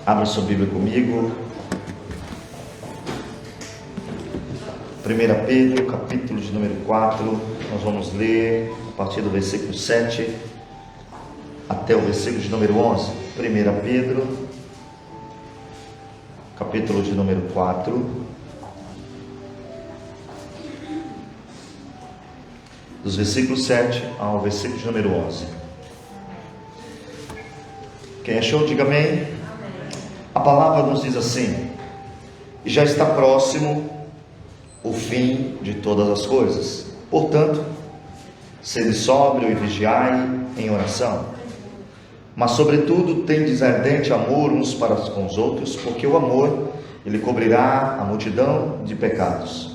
Abra sua Bíblia comigo. 1 Pedro, capítulo de número 4. Nós vamos ler a partir do versículo 7 até o versículo de número 11. 1 Pedro, capítulo de número 4, dos versículos 7 ao versículo de número 11. Quem achou, diga amém. A palavra nos diz assim: e já está próximo o fim de todas as coisas. Portanto, sede sóbrio e vigiai em oração. Mas sobretudo tendes ardente amor uns para com os outros, porque o amor, ele cobrirá a multidão de pecados.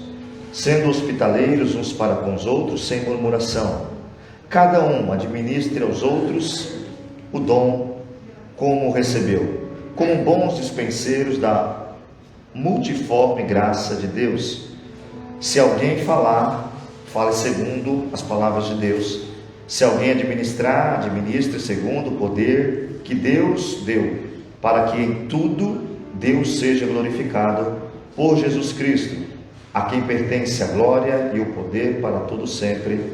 Sendo hospitaleiros uns para com os outros, sem murmuração. Cada um administre aos outros o dom como recebeu, como bons dispenseiros da multiforme graça de Deus. Se alguém falar, fale segundo as palavras de Deus. Se alguém administrar, administre segundo o poder que Deus deu, para que em tudo Deus seja glorificado por Jesus Cristo, a quem pertence a glória e o poder para todo sempre.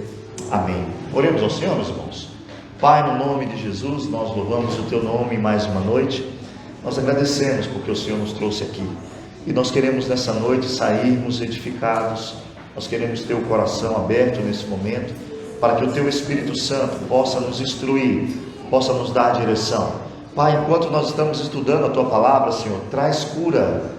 Amém. Oremos ao Senhor, meus irmãos. Pai, no nome de Jesus, nós louvamos o Teu nome mais uma noite. Nós agradecemos porque o Senhor nos trouxe aqui. E nós queremos nessa noite sairmos edificados. Nós queremos ter o coração aberto nesse momento, para que o Teu Espírito Santo possa nos instruir, possa nos dar a direção. Pai, enquanto nós estamos estudando a Tua palavra, Senhor, traz cura,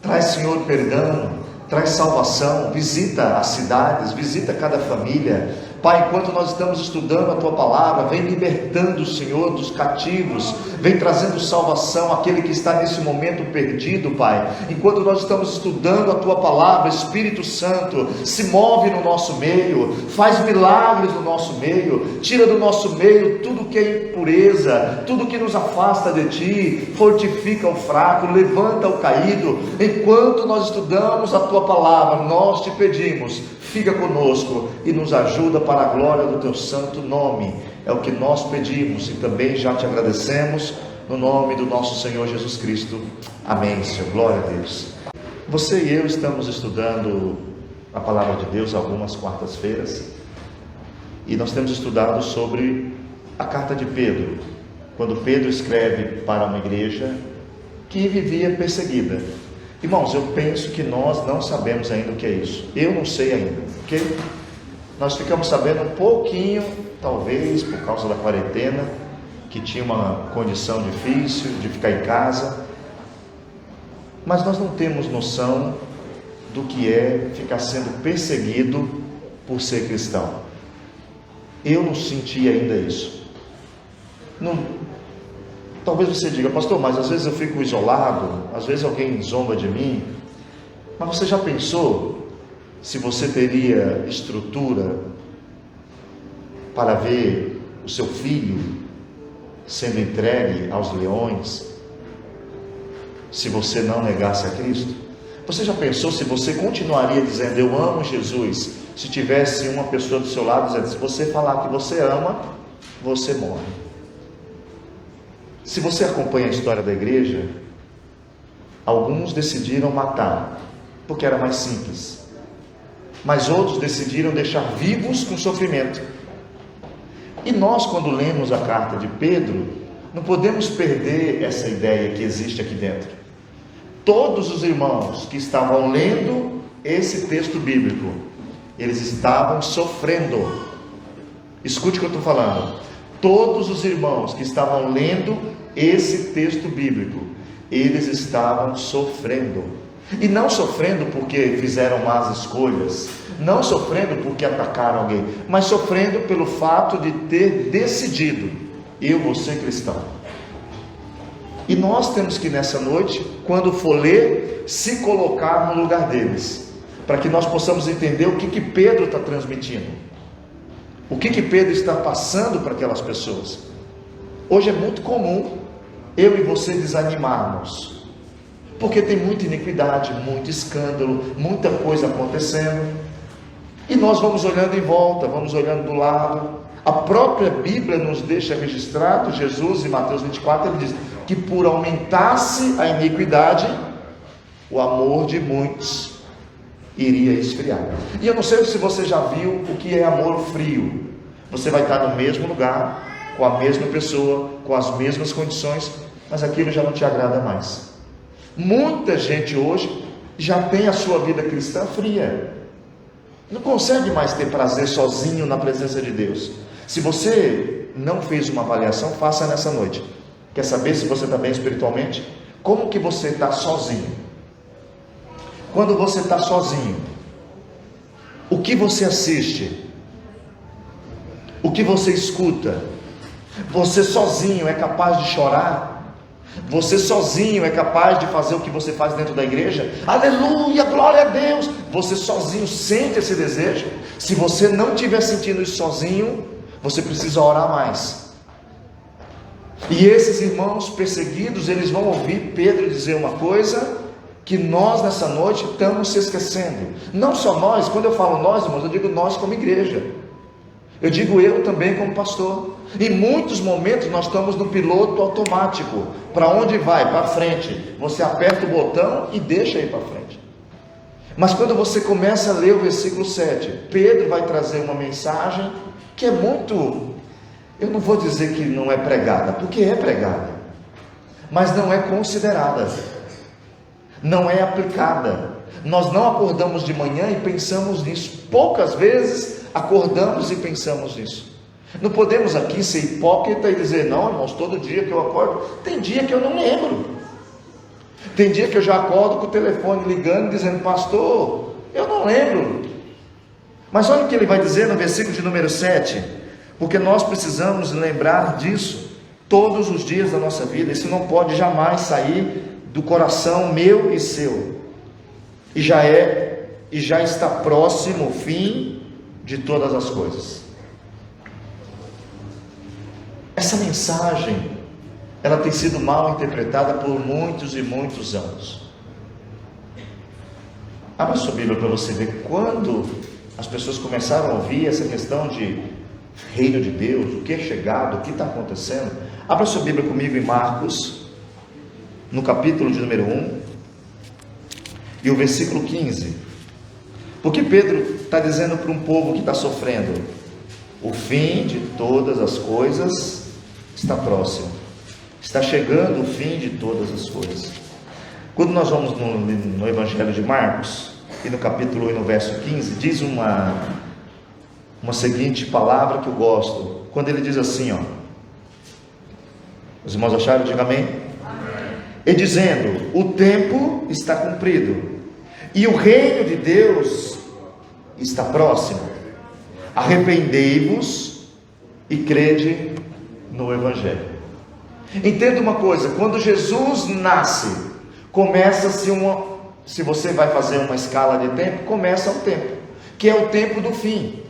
traz, Senhor, perdão, traz salvação, visita as cidades, visita cada família. Pai, enquanto nós estamos estudando a Tua palavra, vem libertando, Senhor, dos cativos, vem trazendo salvação àquele que está nesse momento perdido, Pai. Enquanto nós estamos estudando a Tua palavra, Espírito Santo, se move no nosso meio, faz milagres no nosso meio, tira do nosso meio tudo que é impureza, tudo que nos afasta de Ti, fortifica o fraco, levanta o caído. Enquanto nós estudamos a Tua palavra, nós Te pedimos, fica conosco e nos ajuda para a glória do Teu santo nome. É o que nós pedimos e também já Te agradecemos, no nome do nosso Senhor Jesus Cristo. Amém, Senhor. Glória a Deus. Você e eu estamos estudando a palavra de Deus algumas quartas-feiras, e nós temos estudado sobre a carta de Pedro, quando Pedro escreve para uma igreja que vivia perseguida. Irmãos, eu penso que nós não sabemos ainda o que é isso. Eu não sei ainda, ok? Nós ficamos sabendo um pouquinho, talvez por causa da quarentena, que tinha uma condição difícil de ficar em casa, mas nós não temos noção do que é ficar sendo perseguido por ser cristão. Eu não senti ainda isso. Talvez você diga: pastor, mas às vezes eu fico isolado, às vezes alguém zomba de mim. Mas você já pensou se você teria estrutura para ver o seu filho sendo entregue aos leões, se você não negasse a Cristo? Você já pensou se você continuaria dizendo eu amo Jesus, se tivesse uma pessoa do seu lado dizendo: se você falar que você ama, você morre? Se você acompanha a história da igreja, alguns decidiram matar, porque era mais simples, mas outros decidiram deixar vivos com sofrimento. E nós, quando lemos a carta de Pedro, não podemos perder essa ideia que existe aqui dentro. Todos os irmãos que estavam lendo esse texto bíblico, eles estavam sofrendo. Escute o que eu estou falando. Todos os irmãos que estavam lendo esse texto bíblico, eles estavam sofrendo. E não sofrendo porque fizeram más escolhas, não sofrendo porque atacaram alguém, mas sofrendo pelo fato de ter decidido: eu vou ser cristão. E nós temos que nessa noite, quando for ler, se colocar no lugar deles, para que nós possamos entender o que Pedro está transmitindo, o que Pedro está passando para aquelas pessoas. Hoje é muito comum eu e você desanimarmos, porque tem muita iniquidade, muito escândalo, muita coisa acontecendo, e nós vamos olhando em volta, vamos olhando do lado. A própria Bíblia nos deixa registrado, Jesus em Mateus 24, ele diz: que por aumentasse a iniquidade, o amor de muitos iria esfriar. E eu não sei se você já viu o que é amor frio. Você vai estar no mesmo lugar, com a mesma pessoa, com as mesmas condições, mas aquilo já não te agrada mais. Muita gente hoje já tem a sua vida cristã fria, não consegue mais ter prazer sozinho na presença de Deus. Se você não fez uma avaliação, faça nessa noite. Quer saber se você está bem espiritualmente? Como que você está sozinho? Quando você está sozinho, o que você assiste? O que você escuta? Você sozinho é capaz de chorar? Você sozinho é capaz de fazer o que você faz dentro da igreja? Aleluia, glória a Deus! Você sozinho sente esse desejo? Se você não estiver sentindo isso sozinho, você precisa orar mais. E esses irmãos perseguidos, eles vão ouvir Pedro dizer uma coisa que nós nessa noite estamos se esquecendo. Não só nós, quando eu falo nós, irmãos, eu digo nós como igreja. Eu digo eu também como pastor. Em muitos momentos nós estamos no piloto automático. Para onde vai? Para frente. Você aperta o botão e deixa ir para frente. Mas quando você começa a ler o versículo 7, Pedro vai trazer uma mensagem que é muito, eu não vou dizer que não é pregada, porque é pregada, mas não é considerada, não é aplicada. Nós não acordamos de manhã e pensamos nisso. Poucas vezes acordamos e pensamos nisso. Não podemos aqui ser hipócrita e dizer, não, irmãos, todo dia que eu acordo, tem dia que eu não lembro, tem dia que eu já acordo com o telefone ligando, dizendo, pastor, eu não lembro. Mas olha o que ele vai dizer no versículo de número 7, porque nós precisamos lembrar disso todos os dias da nossa vida. Isso não pode jamais sair do coração meu e seu. E já está próximo o fim de todas as coisas. Essa mensagem, ela tem sido mal interpretada por muitos e muitos anos. Abra sua Bíblia para você ver quando as pessoas começaram a ouvir essa questão de reino de Deus, o que é chegado, o que está acontecendo. Abra sua Bíblia comigo em Marcos, no capítulo de número 1, e o versículo 15. Porque Pedro está dizendo para um povo que está sofrendo, o fim de todas as coisas está próximo, está chegando o fim de todas as coisas. Quando nós vamos no Evangelho de Marcos, e no capítulo 1 e no verso 15, diz uma seguinte palavra que eu gosto, quando ele diz assim, ó, os irmãos acharam? Diga amém. Amém. E dizendo, o tempo está cumprido, e o reino de Deus está próximo, arrependei-vos e crede no Evangelho. Entenda uma coisa, quando Jesus nasce, começa-se se você vai fazer uma escala de tempo, começa um tempo, que é o tempo do fim.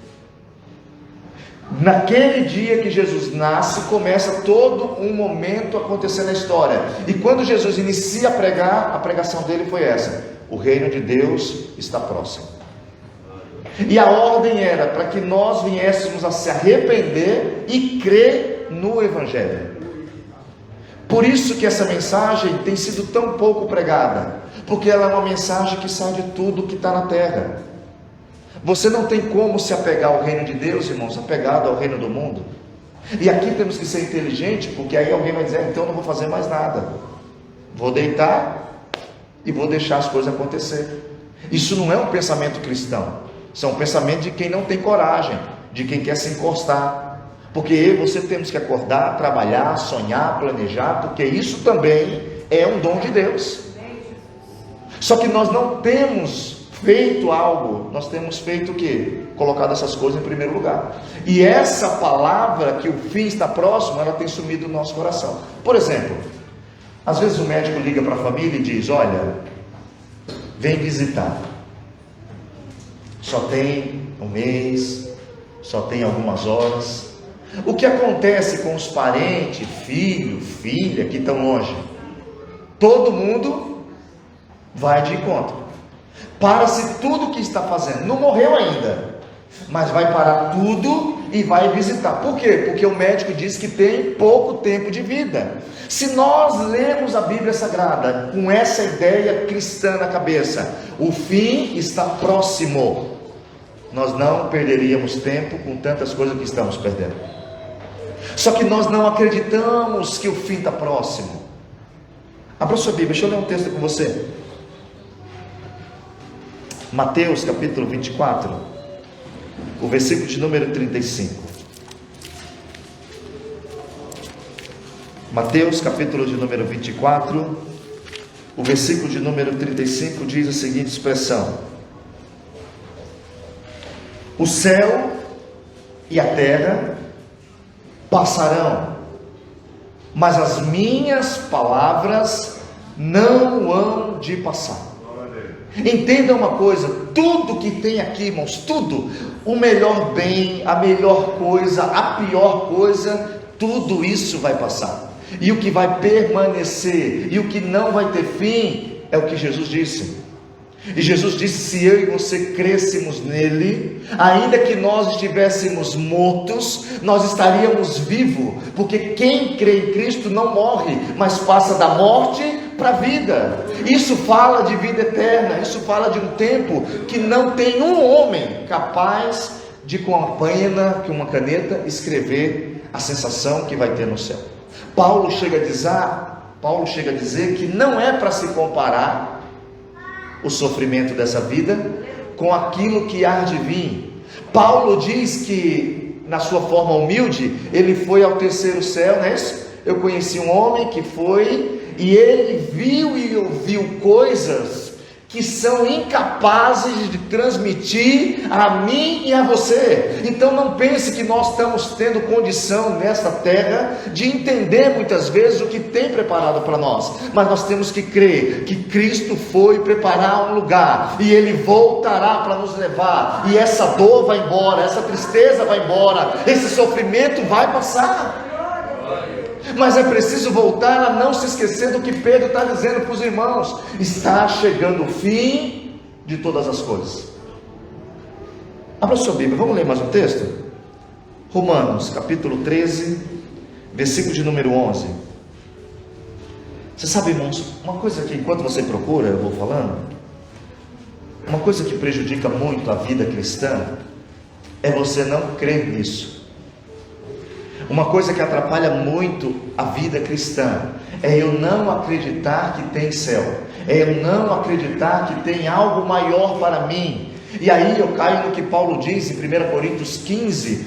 Naquele dia que Jesus nasce, começa todo um momento acontecendo na história. E quando Jesus inicia a pregar, a pregação dele foi essa: o reino de Deus está próximo. E a ordem era para que nós viéssemos a se arrepender e crer no Evangelho. Por isso que essa mensagem tem sido tão pouco pregada, porque ela é uma mensagem que sai de tudo que está na terra. Você não tem como se apegar ao reino de Deus, irmãos, apegado ao reino do mundo. E aqui temos que ser inteligente, porque aí alguém vai dizer, então eu não vou fazer mais nada, vou deitar e vou deixar as coisas acontecer. Isso não é um pensamento cristão, isso é um pensamento de quem não tem coragem, de quem quer se encostar. Porque eu e você temos que acordar, trabalhar, sonhar, planejar, porque isso também é um dom de Deus. Só que nós não temos feito algo, nós temos feito o quê? Colocado essas coisas em primeiro lugar. E essa palavra, que o fim está próximo, ela tem sumido no nosso coração. Por exemplo, às vezes o médico liga para a família e diz, olha, vem visitar. Só tem um mês, só tem algumas horas. O que acontece com os parentes, filho, filha que estão longe? Todo mundo vai de encontro. Para-se tudo o que está fazendo. Não morreu ainda, mas vai parar tudo e vai visitar. Por quê? Porque o médico diz que tem pouco tempo de vida. Se nós lemos a Bíblia Sagrada com essa ideia cristã na cabeça, o fim está próximo, nós não perderíamos tempo com tantas coisas que estamos perdendo. Só que nós não acreditamos que o fim está próximo. Abra sua Bíblia, deixa eu ler um texto com você. Mateus capítulo 24, o versículo de número 35. Mateus capítulo de número 24, o versículo de número 35 diz a seguinte expressão: o céu e a terra passarão, mas as minhas palavras não hão de passar. Entenda uma coisa, tudo que tem aqui, irmãos, tudo, o melhor bem, a melhor coisa, a pior coisa, tudo isso vai passar. E o que vai permanecer, e o que não vai ter fim, é o que Jesus disse. E Jesus disse: se eu e você crêssemos nele, ainda que nós estivéssemos mortos, nós estaríamos vivos, porque quem crê em Cristo não morre, mas passa da morte para a vida. Isso fala de vida eterna, isso fala de um tempo que não tem um homem capaz de, com uma pena, com uma caneta, escrever a sensação que vai ter no céu. Paulo chega a dizer que não é para se comparar o sofrimento dessa vida com aquilo que há de vir. Paulo diz que, na sua forma humilde, ele foi ao terceiro céu, não é isso? Eu conheci um homem que foi, e ele viu e ouviu coisas que são incapazes de transmitir a mim e a você. Então não pense que nós estamos tendo condição nesta terra de entender muitas vezes o que tem preparado para nós, mas nós temos que crer que Cristo foi preparar um lugar, e Ele voltará para nos levar, e essa dor vai embora, essa tristeza vai embora, esse sofrimento vai passar. Mas é preciso voltar a não se esquecer do que Pedro está dizendo para os irmãos: está chegando o fim de todas as coisas. Abra sua Bíblia, vamos ler mais um texto? Romanos capítulo 13, versículo de número 11. Você sabe, irmãos, uma coisa que enquanto você procura, eu vou falando, uma coisa que prejudica muito a vida cristã é você não crer nisso. Uma coisa que atrapalha muito a vida cristã é eu não acreditar que tem céu, é eu não acreditar que tem algo maior para mim. E aí eu caio no que Paulo diz em 1 Coríntios 15,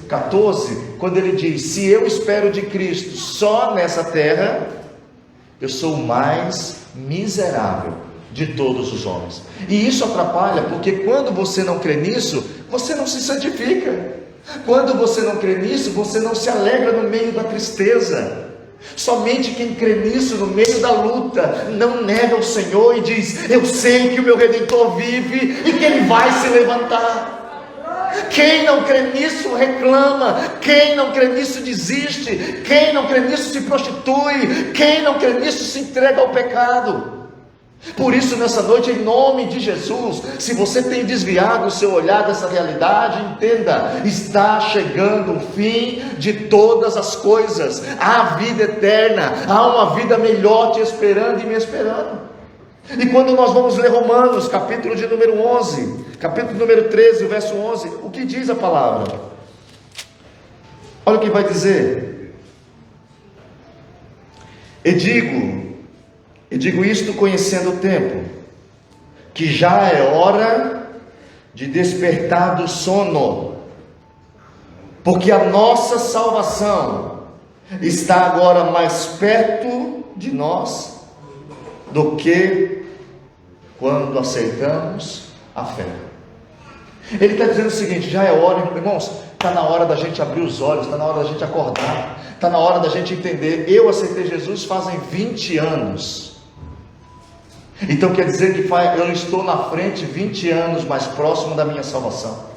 14, quando ele diz: se eu espero de Cristo só nessa terra, eu sou o mais miserável de todos os homens. E isso atrapalha, porque quando você não crê nisso, você não se santifica. Quando você não crê nisso, você não se alegra no meio da tristeza. Somente quem crê nisso, no meio da luta, não nega o Senhor e diz: eu sei que o meu Redentor vive e que Ele vai se levantar. Quem não crê nisso reclama, quem não crê nisso desiste, quem não crê nisso se prostitui, quem não crê nisso se entrega ao pecado. Por isso, nessa noite, em nome de Jesus, se você tem desviado o seu olhar dessa realidade, entenda: está chegando o fim de todas as coisas, há vida eterna, há uma vida melhor te esperando e me esperando. E quando nós vamos ler Romanos, capítulo de número 11, capítulo número 13, verso 11, o que diz a palavra? Olha o que vai dizer: E digo isto conhecendo o tempo, que já é hora de despertar do sono, porque a nossa salvação está agora mais perto de nós do que quando aceitamos a fé. Ele está dizendo o seguinte: já é hora, irmãos, está na hora da gente abrir os olhos, está na hora da gente acordar, está na hora da gente entender. Eu aceitei Jesus fazem 20 anos. Então quer dizer que eu estou na frente 20 anos mais próximo da minha salvação.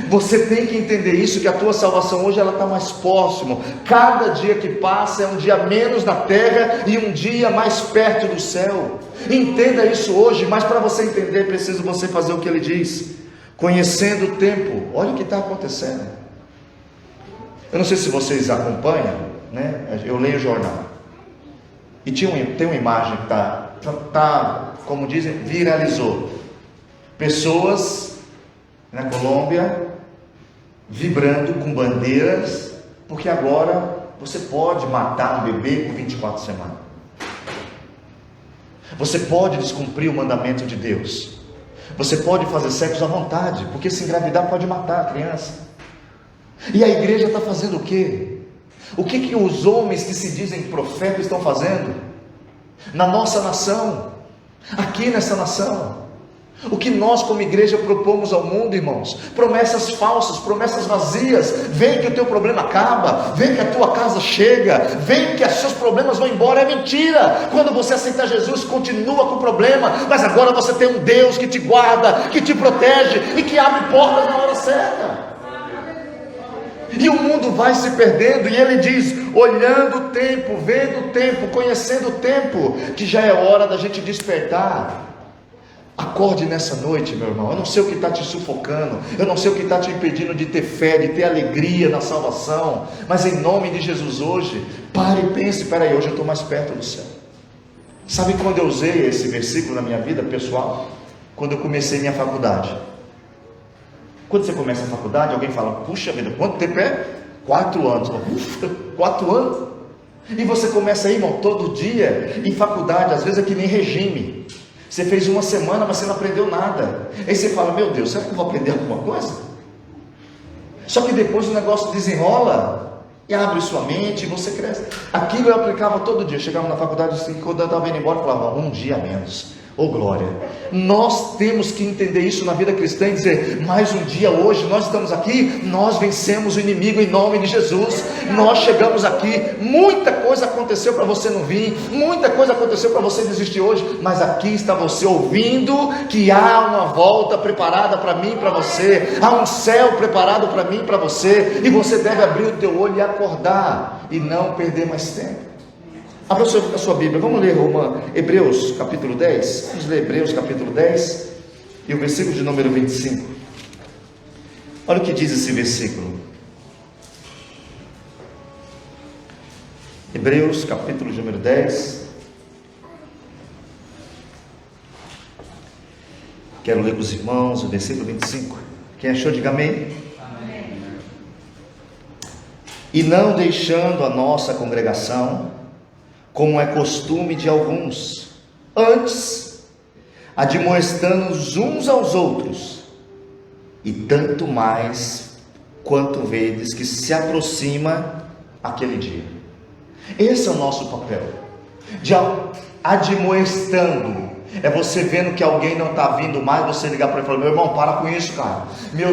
Você tem que entender isso, que a tua salvação hoje ela está mais próximo. Cada dia que passa é um dia menos na terra e um dia mais perto do céu. Entenda isso hoje, mas para você entender, preciso você fazer o que ele diz. Conhecendo o tempo, olha o que está acontecendo. Eu não sei se vocês acompanham, né? Eu leio o jornal. E tem uma imagem que tá, como dizem, viralizou. Pessoas na Colômbia vibrando com bandeiras, porque agora você pode matar um bebê com 24 semanas. Você pode descumprir o mandamento de Deus. Você pode fazer sexo à vontade, porque se engravidar pode matar a criança. E a igreja está fazendo o quê? O que os homens que se dizem profetas estão fazendo? Na nossa nação, aqui nessa nação. O que nós como igreja propomos ao mundo, irmãos? Promessas falsas, promessas vazias. Vem que o teu problema acaba, vem que a tua casa chega, vem que os seus problemas vão embora. É mentira. Quando você aceitar Jesus, continua com o problema, mas agora você tem um Deus que te guarda, que te protege e que abre portas na hora certa. E o mundo vai se perdendo, e ele diz, olhando o tempo, vendo o tempo, conhecendo o tempo, que já é hora da gente despertar. Acorde nessa noite, meu irmão. Eu não sei o que está te sufocando, eu não sei o que está te impedindo de ter fé, de ter alegria na salvação, mas em nome de Jesus hoje, pare e pense, peraí, hoje eu estou mais perto do céu. Sabe quando eu usei esse versículo na minha vida pessoal? Quando eu comecei minha faculdade. Quando você começa a faculdade, alguém fala, puxa vida, quanto tempo é? 4 anos. Ufa, 4 anos? E você começa aí, irmão, todo dia, em faculdade, às vezes é que nem regime. Você fez uma semana, mas você não aprendeu nada. Aí você fala, meu Deus, será que eu vou aprender alguma coisa? Só que depois o negócio desenrola e abre sua mente e você cresce. Aquilo eu aplicava todo dia. Chegava na faculdade assim, quando eu estava indo embora, eu falava, um dia a menos. Oh glória, nós temos que entender isso na vida cristã e dizer, mais um dia hoje, nós estamos aqui, nós vencemos o inimigo em nome de Jesus, nós chegamos aqui, muita coisa aconteceu para você não vir, muita coisa aconteceu para você desistir hoje, mas aqui está você ouvindo que há uma volta preparada para mim e para você, há um céu preparado para mim e para você, e você deve abrir o teu olho e acordar, e não perder mais tempo. Abra a sua Bíblia, vamos ler Hebreus capítulo 10, vamos ler Hebreus capítulo 10 e o versículo de número 25. Olha o que diz esse versículo. Hebreus capítulo de número 10. Quero ler com os irmãos o versículo 25. Quem achou, diga amém. Amém. E não deixando a nossa congregação, como é costume de alguns, antes, admoestando-nos uns aos outros, e tanto mais, quanto vedes que se aproxima aquele dia. Esse é o nosso papel, de admoestando, é você vendo que alguém não está vindo mais, você ligar para ele e falar, meu irmão, para com isso, cara,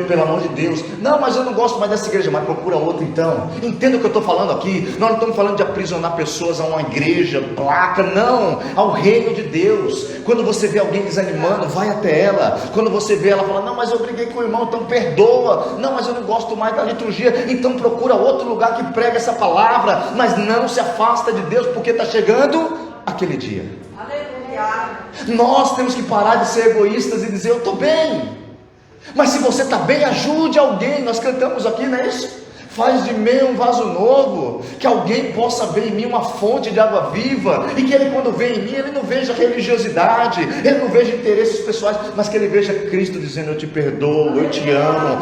pelo amor de Deus, não, mas eu não gosto mais dessa igreja, mas procura outra então, entenda o que eu estou falando aqui, nós não estamos falando de aprisionar pessoas a uma igreja, placa, não, ao reino de Deus. Quando você vê alguém desanimando, vai até ela, quando você vê ela, fala, não, mas eu briguei com o irmão, então perdoa, não, mas eu não gosto mais da liturgia, então procura outro lugar que prega essa palavra, mas não se afasta de Deus, porque está chegando aquele dia. Nós temos que parar de ser egoístas e dizer, eu estou bem, mas se você está bem, ajude alguém. Nós cantamos aqui, não é isso? Faz de mim um vaso novo, que alguém possa ver em mim uma fonte de água viva, e que ele, quando vê em mim, ele não veja religiosidade, ele não veja interesses pessoais, mas que ele veja Cristo dizendo, eu te perdoo, eu te amo,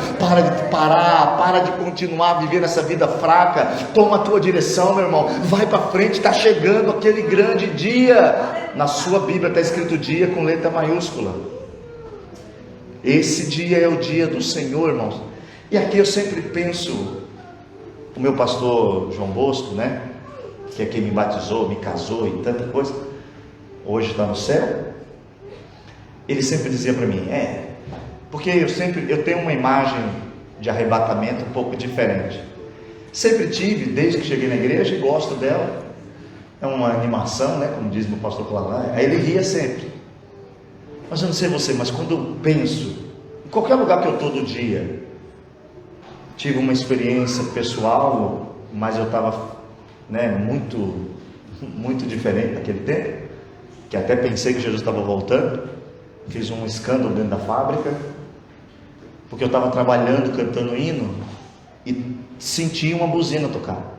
para de continuar a viver nessa vida fraca, toma a tua direção, meu irmão, vai para frente, está chegando aquele grande dia. Na sua Bíblia está escrito dia com letra maiúscula. Esse dia é o dia do Senhor, irmãos. E aqui eu sempre penso, o meu pastor João Bosco, né, que é quem me batizou, me casou e tanta coisa, hoje está no céu, ele sempre dizia para mim, porque eu tenho uma imagem de arrebatamento um pouco diferente, sempre tive, desde que cheguei na igreja, e gosto dela, é uma animação, né, como diz meu pastor Clavão, aí ele ria sempre, mas eu não sei você, mas quando eu penso, em qualquer lugar que eu estou do dia, tive uma experiência pessoal, mas eu estava, né, muito diferente naquele tempo, que até pensei que Jesus estava voltando, fiz um escândalo dentro da fábrica, porque eu estava trabalhando, cantando hino, e senti uma buzina tocar.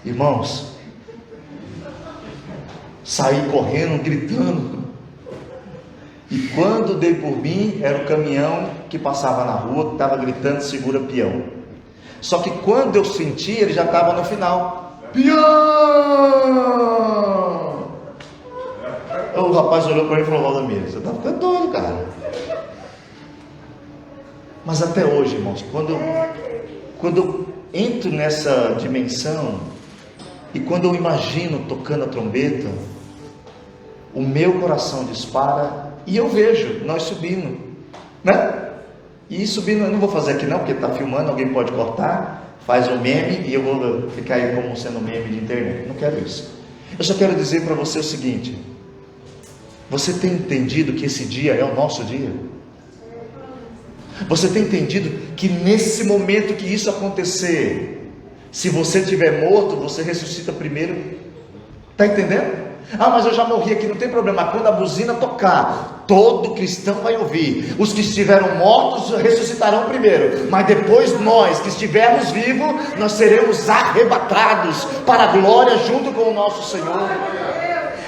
Irmãos, saí correndo, gritando. E quando dei por mim, era o caminhão que passava na rua, que estava gritando, segura peão. Só que quando eu senti, ele já estava no final. Peão! O rapaz olhou para mim e falou: Valdemir, você está ficando doido, cara. Mas até hoje, irmãos, quando eu entro nessa dimensão, e quando eu imagino tocando a trombeta, o meu coração dispara, e eu vejo nós subindo, né? E subindo, eu não vou fazer aqui não, porque está filmando, alguém pode cortar, faz um meme, e eu vou ficar aí como sendo meme de internet. Não quero isso. Eu só quero dizer para você o seguinte: você tem entendido que esse dia é o nosso dia? Você tem entendido que nesse momento que isso acontecer, se você estiver morto, você ressuscita primeiro? Está entendendo? Ah, mas eu já morri aqui, não tem problema. Quando a buzina tocar, todo cristão vai ouvir. Os que estiveram mortos ressuscitarão primeiro, mas depois nós que estivermos vivos, nós seremos arrebatados para a glória junto com o nosso Senhor.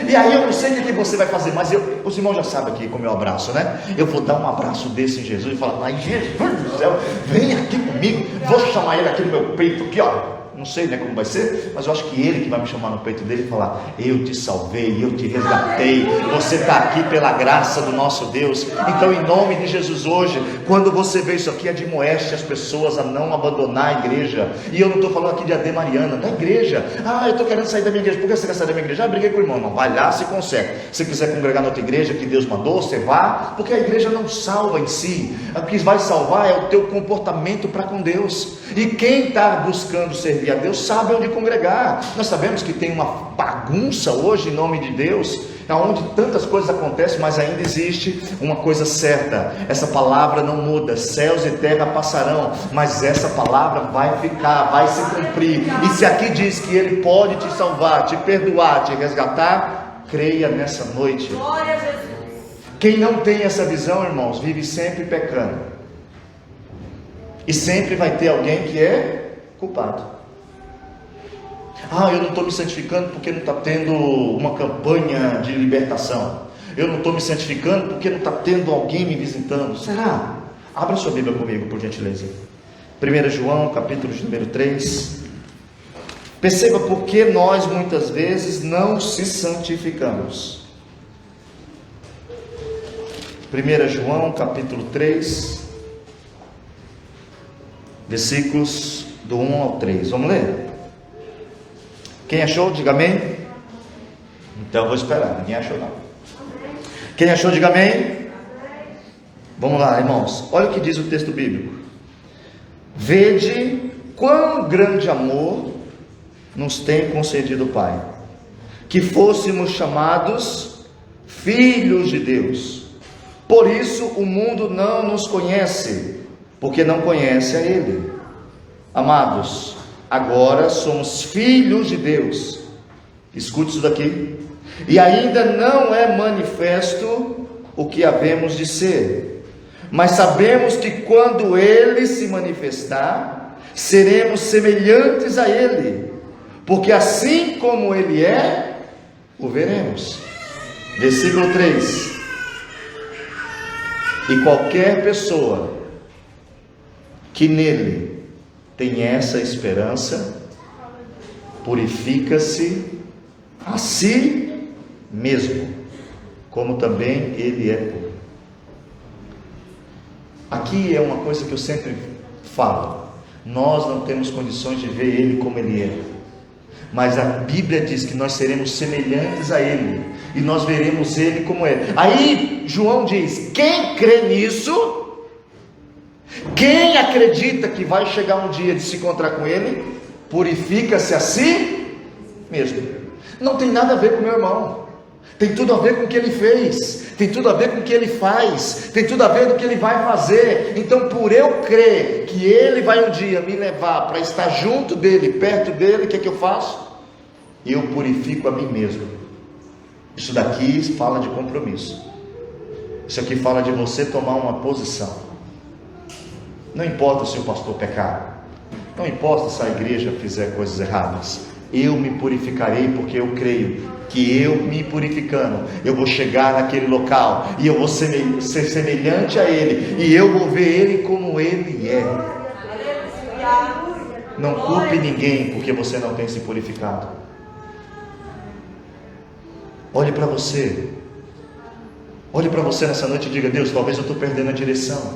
E aí eu não sei o que você vai fazer, mas os irmãos já sabem aqui como eu abraço, né? Eu vou dar um abraço desse em Jesus e falar: ai, Jesus do céu, vem aqui comigo. Vou chamar ele aqui no meu peito, aqui ó. Não sei, né, como vai ser, mas eu acho que ele que vai me chamar no peito dele e falar: eu te salvei, eu te resgatei, você está aqui pela graça do nosso Deus. Então, em nome de Jesus, hoje, quando você vê isso aqui, admoeste as pessoas a não abandonar a igreja. E eu não estou falando aqui de AD Mariana, da igreja. Ah, eu estou querendo sair da minha igreja. Por que você quer sair da minha igreja? Ah, briguei com o irmão. Não, vai lá, se conserta. Se quiser congregar na outra igreja que Deus mandou, você vá, porque a igreja não salva em si. O que vai salvar é o teu comportamento para com Deus. E quem está buscando servir a Deus sabe onde congregar. Nós sabemos que tem uma bagunça hoje em nome de Deus, onde tantas coisas acontecem, mas ainda existe uma coisa certa: essa palavra não muda. Céus e terra passarão, mas essa palavra vai ficar, vai se cumprir. E se aqui diz que Ele pode te salvar, te perdoar, te resgatar, creia nessa noite. Glória a Jesus. Quem não tem essa visão, irmãos, vive sempre pecando, e sempre vai ter alguém que é culpado. Ah, eu não estou me santificando porque não está tendo uma campanha de libertação. Eu não estou me santificando porque não está tendo alguém me visitando. Será? Abra sua Bíblia comigo, por gentileza. 1 João, capítulo de número 3. Perceba por que nós muitas vezes não se santificamos. 1 João, capítulo 3, versículos do 1 ao 3. Vamos ler? Quem achou, diga amém. Então eu vou esperar, ninguém achou não. Quem achou, diga amém. Vamos lá, irmãos, olha o que diz o texto bíblico: vede quão grande amor nos tem concedido o Pai, que fôssemos chamados filhos de Deus. Por isso o mundo não nos conhece, porque não conhece a Ele. Amados, agora somos filhos de Deus. Escute isso daqui. E ainda não é manifesto o que havemos de ser, mas sabemos que quando Ele se manifestar, seremos semelhantes a Ele, porque assim como Ele é, o veremos. Versículo 3. E qualquer pessoa que nele tem essa esperança, purifica-se a si mesmo, como também ele é puro. Aqui é uma coisa que eu sempre falo: nós não temos condições de ver ele como ele é, mas a Bíblia diz que nós seremos semelhantes a ele, e nós veremos ele como é. Aí João diz: quem crê nisso, quem acredita que vai chegar um dia de se encontrar com ele, purifica-se a si mesmo. Não tem nada a ver com o meu irmão, tem tudo a ver com o que ele fez, tem tudo a ver com o que ele faz, tem tudo a ver com o que ele vai fazer. Então, por eu crer que ele vai um dia me levar para estar junto dele, perto dele, o que é que eu faço? Eu purifico a mim mesmo. Isso daqui fala de compromisso. Isso aqui fala de você tomar uma posição. Não importa se o pastor pecar, não importa se a igreja fizer coisas erradas, eu me purificarei, porque eu creio que eu me purificando, eu vou chegar naquele local, e eu vou ser semelhante a Ele, e eu vou ver Ele como Ele é. Não culpe ninguém porque você não tem se purificado. Olhe para você. Olhe para você nessa noite e diga: Deus, talvez eu estou perdendo a direção,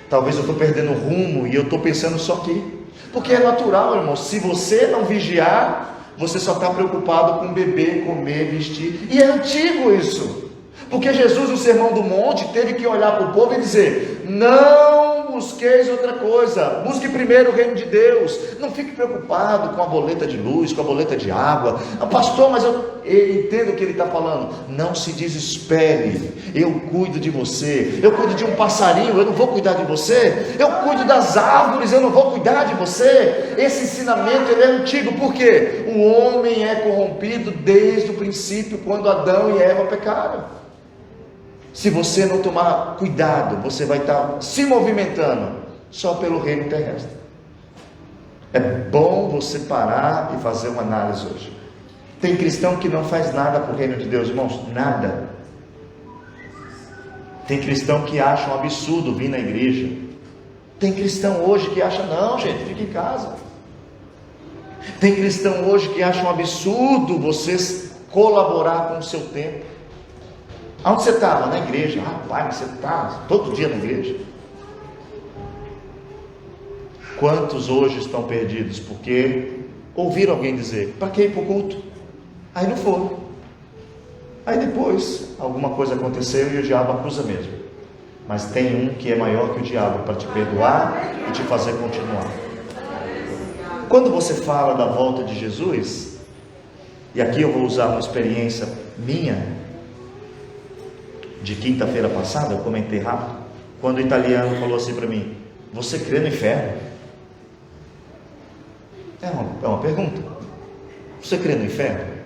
talvez eu estou perdendo o rumo, e eu estou pensando só aqui. Porque é natural, irmão, se você não vigiar, você só está preocupado com beber, comer, vestir. E é antigo isso, porque Jesus no Sermão do Monte teve que olhar para o povo e dizer: não busqueis outra coisa, busque primeiro o reino de Deus. Não fique preocupado com a boleta de luz, com a boleta de água. Pastor, mas eu entendo o que ele está falando. Não se desespere, eu cuido de você. Eu cuido de um passarinho, eu não vou cuidar de você. Eu cuido das árvores, eu não vou cuidar de você. Esse ensinamento ele é antigo, porque o homem é corrompido desde o princípio, quando Adão e Eva pecaram. Se você não tomar cuidado, você vai estar se movimentando só pelo reino terrestre. É bom você parar e fazer uma análise hoje. Tem cristão que não faz nada para o reino de Deus, irmãos, nada. Tem cristão que acha um absurdo vir na igreja. Tem cristão hoje que acha: não, gente, fica em casa. Tem cristão hoje que acha um absurdo vocês colaborar com o seu tempo. Aonde você estava? Na igreja. Rapaz, você está todo dia na igreja. Quantos hoje estão perdidos porque ouviram alguém dizer: para que ir para o culto? Aí não foram. Aí depois alguma coisa aconteceu e o diabo acusa mesmo. Mas tem um que é maior que o diabo para te perdoar e te fazer continuar. Quando você fala da volta de Jesus, e aqui eu vou usar uma experiência minha de quinta-feira passada, eu comentei rápido, quando o italiano falou assim para mim: você crê no inferno? É uma pergunta. Você crê no inferno?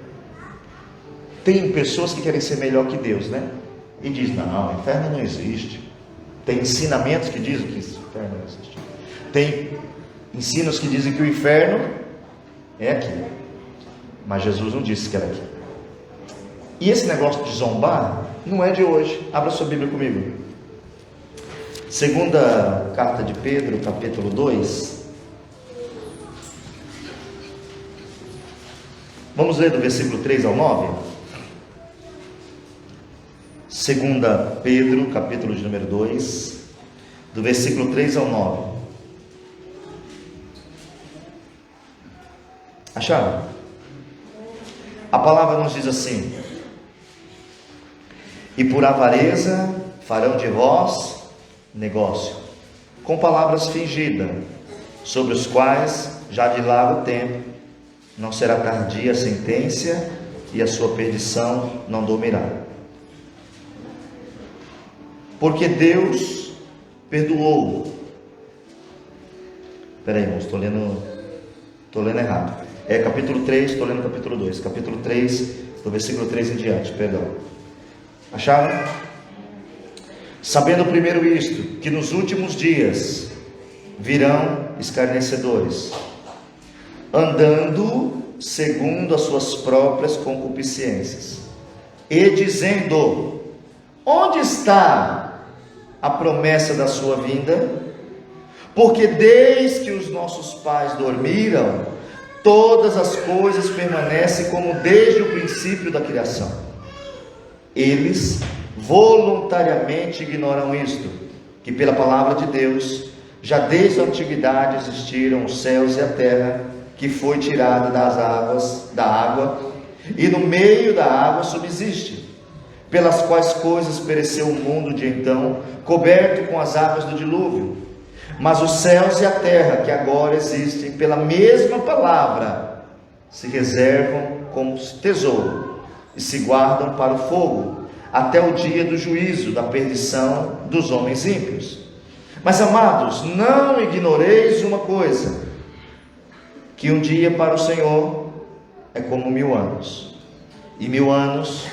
Tem pessoas que querem ser melhor que Deus, né? E diz: não, o inferno não existe. Tem ensinamentos que dizem que o inferno não existe. Tem ensinos que dizem que o inferno é aqui, mas Jesus não disse que era aqui. E esse negócio de zombar não é de hoje. Abra sua Bíblia comigo. Segunda carta de Pedro, capítulo 2. Vamos ler do versículo 3 ao 9. Segunda Pedro, capítulo de número 2, do versículo 3 ao 9. Acharam? A palavra nos diz assim: e por avareza farão de vós negócio, com palavras fingidas, sobre os quais já de largo tempo não será tardia a sentença, e a sua perdição não dormirá. Porque Deus perdoou. Peraí, irmãos, estou lendo errado. É capítulo 3, estou lendo capítulo 2. Capítulo 3, do versículo 3 em diante, perdão. Acharam? Sabendo primeiro isto, que nos últimos dias virão escarnecedores, andando segundo as suas próprias concupiscências, e dizendo: onde está a promessa da sua vinda? Porque desde que os nossos pais dormiram, todas as coisas permanecem como desde o princípio da criação. Eles voluntariamente ignoram isto, que pela palavra de Deus, já desde a antiguidade existiram os céus e a terra, que foi tirada da água, e no meio da água subsiste, pelas quais coisas pereceu o mundo de então, coberto com as águas do dilúvio. Mas os céus e a terra, que agora existem, pela mesma palavra, se reservam como tesouro, e se guardam para o fogo, até o dia do juízo, da perdição dos homens ímpios. Mas, amados, não ignoreis uma coisa, que um dia para o Senhor é como 1000 anos, e 1000 anos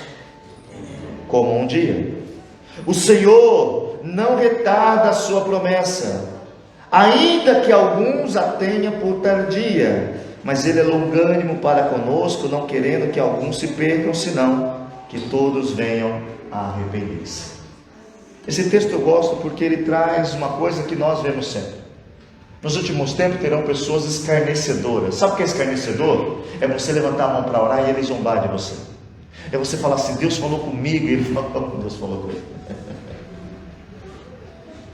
como um dia. O Senhor não retarda a sua promessa, ainda que alguns a tenha por tardia, mas ele é longânimo para conosco, não querendo que alguns se percam, senão que todos venham a arrepender-se. Esse texto eu gosto porque ele traz uma coisa que nós vemos sempre. Nos últimos tempos terão pessoas escarnecedoras. Sabe o que é escarnecedor? É você levantar a mão para orar e ele zombar de você. É você falar assim: Deus falou comigo, e ele falou, Deus falou com ele.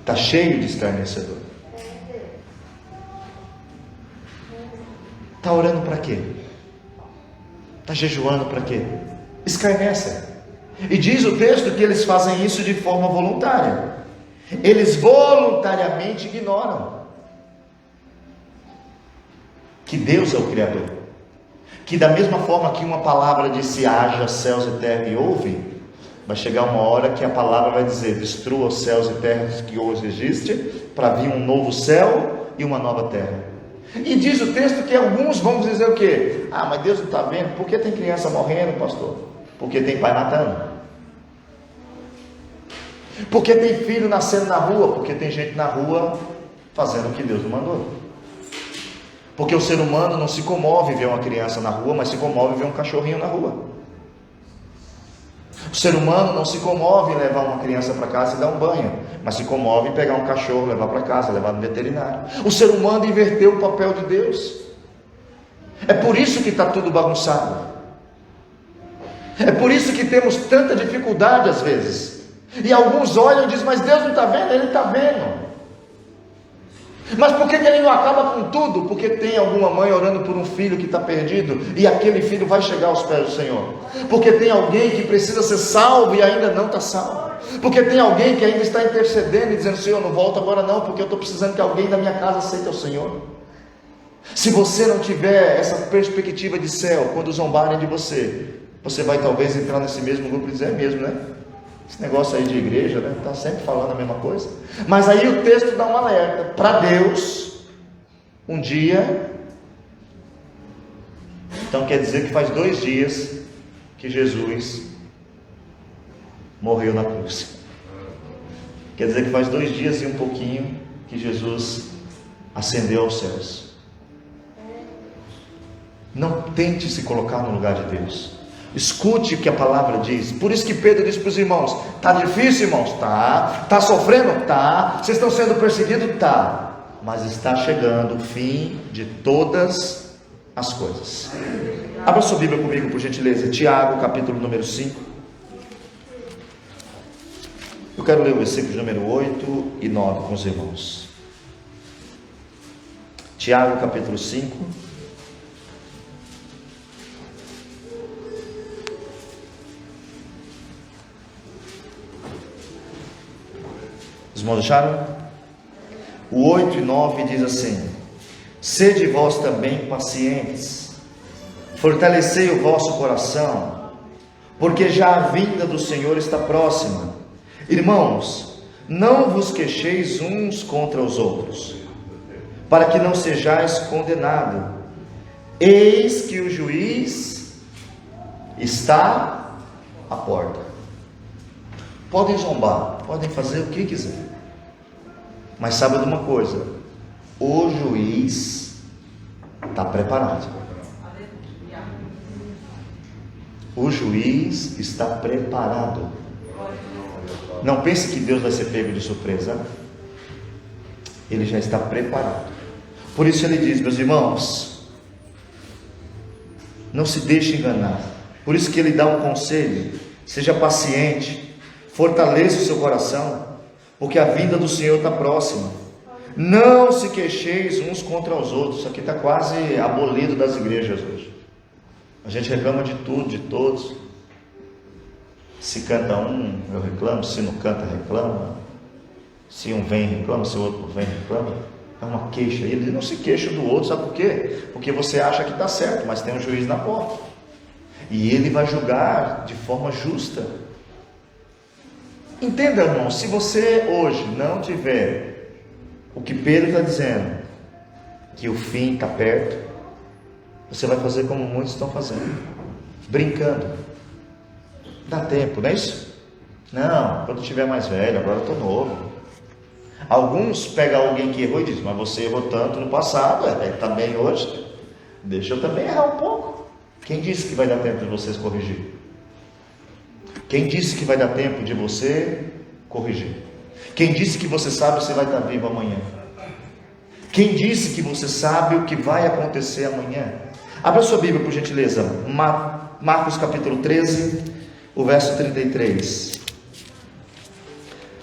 Está cheio de escarnecedor. Está orando para quê? Está jejuando para quê? Escarnecem. E diz o texto que eles fazem isso de forma voluntária. Eles voluntariamente ignoram que Deus é o Criador. Que da mesma forma que uma palavra disse haja céus e terra e houve, vai chegar uma hora que a palavra vai dizer destrua os céus e terras que hoje existem, para vir um novo céu e uma nova terra. E diz o texto que alguns vão dizer o quê? Ah, mas Deus não está vendo? Por que tem criança morrendo, pastor? Porque tem pai matando. Porque tem filho nascendo na rua? Porque tem gente na rua fazendo o que Deus não mandou. Porque o ser humano não se comove ver uma criança na rua, mas se comove ver um cachorrinho na rua. O ser humano não se comove em levar uma criança para casa e dar um banho, mas se comove em pegar um cachorro, levar para casa, levar no veterinário. O ser humano inverteu o papel de Deus. É por isso que está tudo bagunçado. É por isso que temos tanta dificuldade às vezes. E alguns olham e dizem: mas Deus não está vendo? Ele está vendo. Mas por que ele não acaba com tudo? Porque tem alguma mãe orando por um filho que está perdido, e aquele filho vai chegar aos pés do Senhor. Porque tem alguém que precisa ser salvo e ainda não está salvo. Porque tem alguém que ainda está intercedendo e dizendo: Senhor, não volta agora não, porque eu estou precisando que alguém da minha casa aceite o Senhor. Se você não tiver essa perspectiva de céu, quando zombarem de você, você vai talvez entrar nesse mesmo grupo e dizer: é mesmo, né? Esse negócio aí de igreja, né? Está sempre falando a mesma coisa. Mas aí o texto dá um alerta. Para Deus, um dia. Então quer dizer que faz 2 dias que Jesus morreu na cruz. Quer dizer que faz 2 dias e um pouquinho que Jesus ascendeu aos céus. Não tente se colocar no lugar de Deus. Escute o que a palavra diz. Por isso que Pedro disse para os irmãos: está difícil, irmãos? Está. Está sofrendo? Está. Vocês estão sendo perseguidos? Está. Mas está chegando o fim de todas as coisas. Abra sua Bíblia comigo, por gentileza. Tiago, capítulo número 5. Eu quero ler o versículo número 8 e 9 com os irmãos. Tiago, capítulo 5. Os irmãos acharam? O 8 e 9 diz assim: sede vós também pacientes, fortalecei o vosso coração, porque já a vinda do Senhor está próxima. Irmãos, não vos queixeis uns contra os outros, para que não sejais condenados. Eis que o juiz está à porta. Podem zombar, podem fazer o que quiser, mas saiba de uma coisa: o juiz está preparado. O juiz está preparado. Não pense que Deus vai ser pego de surpresa. Ele já está preparado. Por isso ele diz: meus irmãos, não se deixe enganar. Por isso que ele dá um conselho: seja paciente, fortaleça o seu coração, porque a vinda do Senhor está próxima. Não se queixeis uns contra os outros. Isso aqui está quase abolido das igrejas hoje. A gente reclama de tudo, de todos. Se canta um, eu reclamo. Se não canta, reclama. Se um vem, reclama. Se o outro vem, reclama. É uma queixa. Ele não se queixa do outro, sabe por quê? Porque você acha que está certo, mas tem um juiz na porta. E ele vai julgar de forma justa. Entenda, irmão, se você hoje não tiver o que Pedro está dizendo, que o fim está perto, você vai fazer como muitos estão fazendo, brincando. Dá tempo, não é isso? Não, quando eu estiver mais velho, agora eu estou novo. Alguns pegam alguém que errou e dizem: mas você errou tanto no passado, também hoje, deixa eu também errar um pouco. Quem disse que vai dar tempo de vocês corrigir? Quem disse que vai dar tempo de você corrigir? Quem disse que você sabe se vai estar vivo amanhã? Quem disse que você sabe o que vai acontecer amanhã? Abra sua Bíblia, por gentileza. Marcos capítulo 13, o verso 33.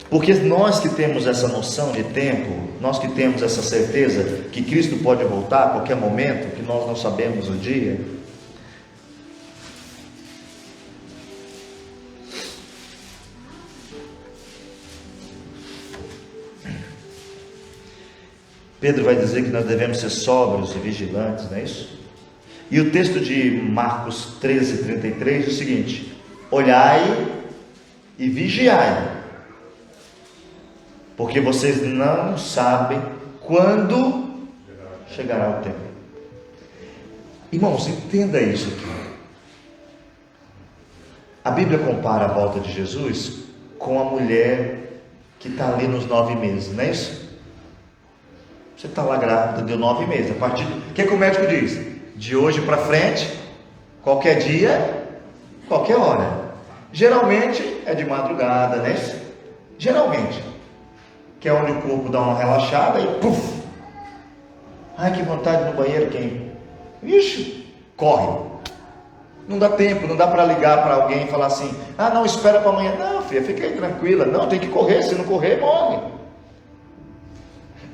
Porque nós que temos essa noção de tempo, nós que temos essa certeza que Cristo pode voltar a qualquer momento, que nós não sabemos o dia. Pedro vai dizer que nós devemos ser sóbrios e vigilantes, não é isso? E o texto de Marcos 13, 33 diz o seguinte: olhai e vigiai, porque vocês não sabem quando chegará o tempo. Irmãos, entenda isso aqui. A Bíblia compara a volta de Jesus com a mulher que está ali nos 9 meses, não é isso? Você está lá grávida, deu 9 meses. A partir do... O que o médico diz? De hoje para frente, qualquer dia, qualquer hora. Geralmente é de madrugada, né? Geralmente. Que é onde o corpo dá uma relaxada e puf! Ai, que vontade no banheiro, quem? Ixi, corre. Não dá tempo, não dá para ligar para alguém e falar assim: ah, não, espera para amanhã. Não, filha, fica aí tranquila. Não, tem que correr, se não correr, morre.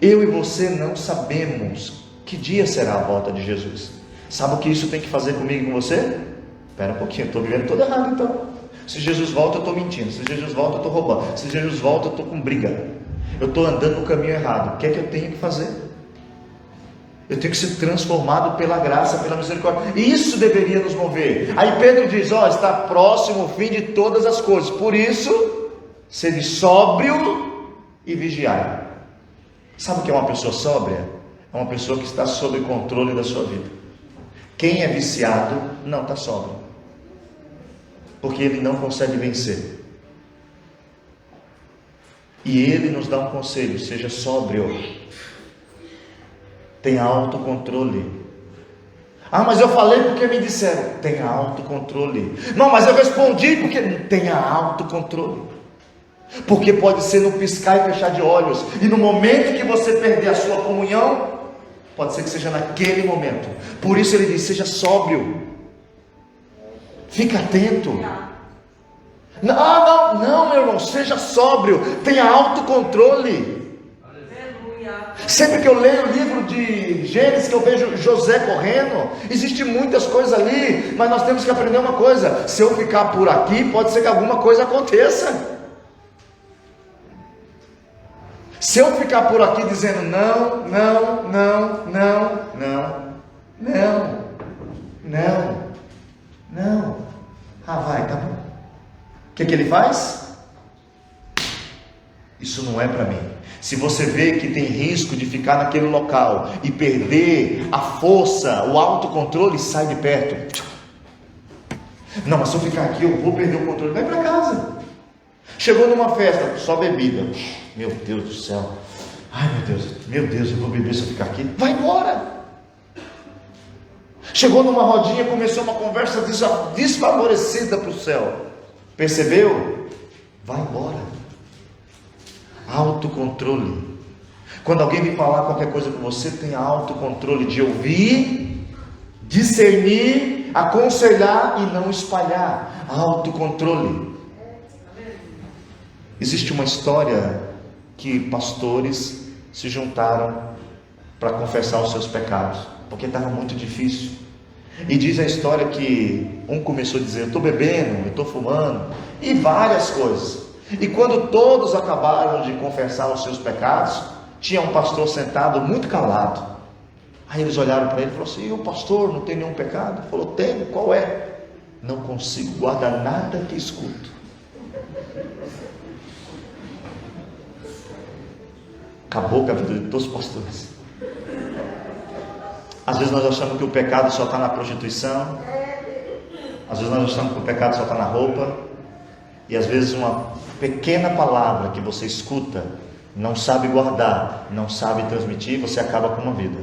Eu e você não sabemos que dia será a volta de Jesus. Sabe o que isso tem que fazer comigo e com você? Espera um pouquinho, eu estou vivendo tudo errado então. Se Jesus volta, eu estou mentindo. Se Jesus volta, eu estou roubando. Se Jesus volta, eu estou com briga. Eu estou andando no caminho errado. O que é que eu tenho que fazer? Eu tenho que ser transformado pela graça, pela misericórdia. E isso deveria nos mover. Aí Pedro diz: ó, está próximo o fim de todas as coisas. Por isso, sede sóbrio e vigiai. Sabe o que é uma pessoa sóbria? É uma pessoa que está sob controle da sua vida. Quem é viciado não está sóbrio, porque ele não consegue vencer. E ele nos dá um conselho: seja sóbrio, tenha autocontrole. Ah, mas eu falei porque me disseram. Tenha autocontrole. Não, mas eu respondi porque... Tenha autocontrole. Porque pode ser no piscar e fechar de olhos, e no momento que você perder a sua comunhão, pode ser que seja naquele momento. Por isso ele diz: seja sóbrio, fica atento. Não, meu irmão, seja sóbrio, tenha autocontrole. Sempre que eu leio o livro de Gênesis, que eu vejo José correndo, existe muitas coisas ali, mas nós temos que aprender uma coisa: se eu ficar por aqui, pode ser que alguma coisa aconteça. Se eu ficar por aqui dizendo não, vai, tá bom. O que ele faz? Isso não é para mim. Se você vê que tem risco de ficar naquele local e perder a força, o autocontrole, sai de perto. Não, mas se eu ficar aqui eu vou perder o controle. Vai para casa. Chegou numa festa, só bebida. Meu Deus do céu. Ai, meu Deus, eu vou beber se eu ficar aqui. Vai embora. Chegou numa rodinha, começou uma conversa desfavorecida para o céu. Percebeu? Vai embora. Autocontrole. Quando alguém me falar qualquer coisa com você, tenha autocontrole de ouvir, discernir, aconselhar e não espalhar. Autocontrole. Existe uma história que pastores se juntaram para confessar os seus pecados, porque estava muito difícil. E diz a história que um começou a dizer: eu estou bebendo, eu estou fumando, e várias coisas. E quando todos acabaram de confessar os seus pecados, tinha um pastor sentado muito calado. Aí eles olharam para ele e falaram assim: e o pastor não tem nenhum pecado? Ele falou: tenho. Qual é? Não consigo guardar nada que escuto. Acabou com a vida de todos os pastores. Às vezes nós achamos que o pecado só está na prostituição. Às vezes nós achamos que o pecado só está na roupa. E às vezes uma pequena palavra que você escuta não sabe guardar, não sabe transmitir, você acaba com uma vida.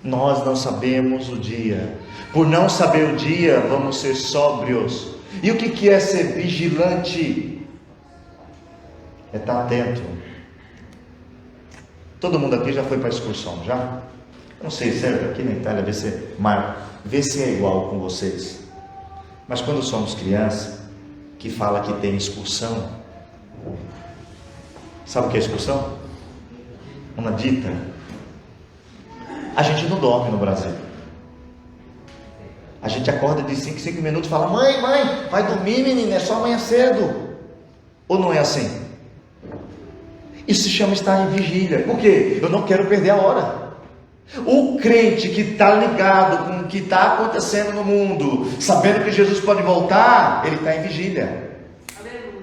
Nós não sabemos o dia. Por não saber o dia, vamos ser sóbrios. E o que é ser vigilante? É estar atento. Todo mundo aqui já foi para a excursão, já? Eu não sei, sério, aqui na Itália, vê se é igual com vocês. Mas quando somos crianças, que fala que tem excursão, sabe o que é excursão? Uma dita. A gente não dorme no Brasil. A gente acorda de 5 em 5 minutos e fala: mãe, vai dormir, menina, é só amanhã cedo. Ou não é assim? Isso se chama estar em vigília. Por quê? Eu não quero perder a hora. O crente que está ligado com o que está acontecendo no mundo, sabendo que Jesus pode voltar, ele está em vigília.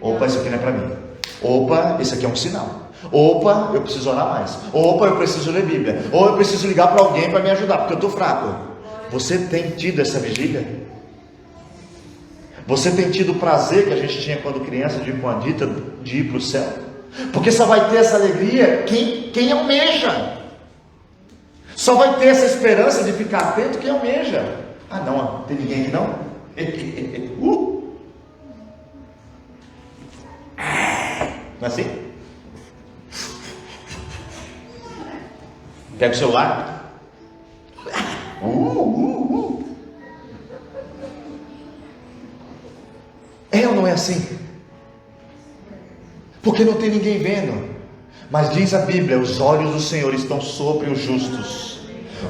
Opa, isso aqui não é para mim. Opa, esse aqui é um sinal. Opa, eu preciso orar mais. Opa, eu preciso ler Bíblia. Ou eu preciso ligar para alguém para me ajudar, porque eu estou fraco. Você tem tido essa vigília? Você tem tido o prazer que a gente tinha quando criança de ir com a dita, de ir para o céu? Porque só vai ter essa alegria quem almeja. Só vai ter essa esperança de ficar atento quem almeja. Ah não, tem ninguém aqui não? Não é assim? Pega o celular. É ou não é assim? Porque não tem ninguém vendo. Mas diz a Bíblia: os olhos do Senhor estão sobre os justos.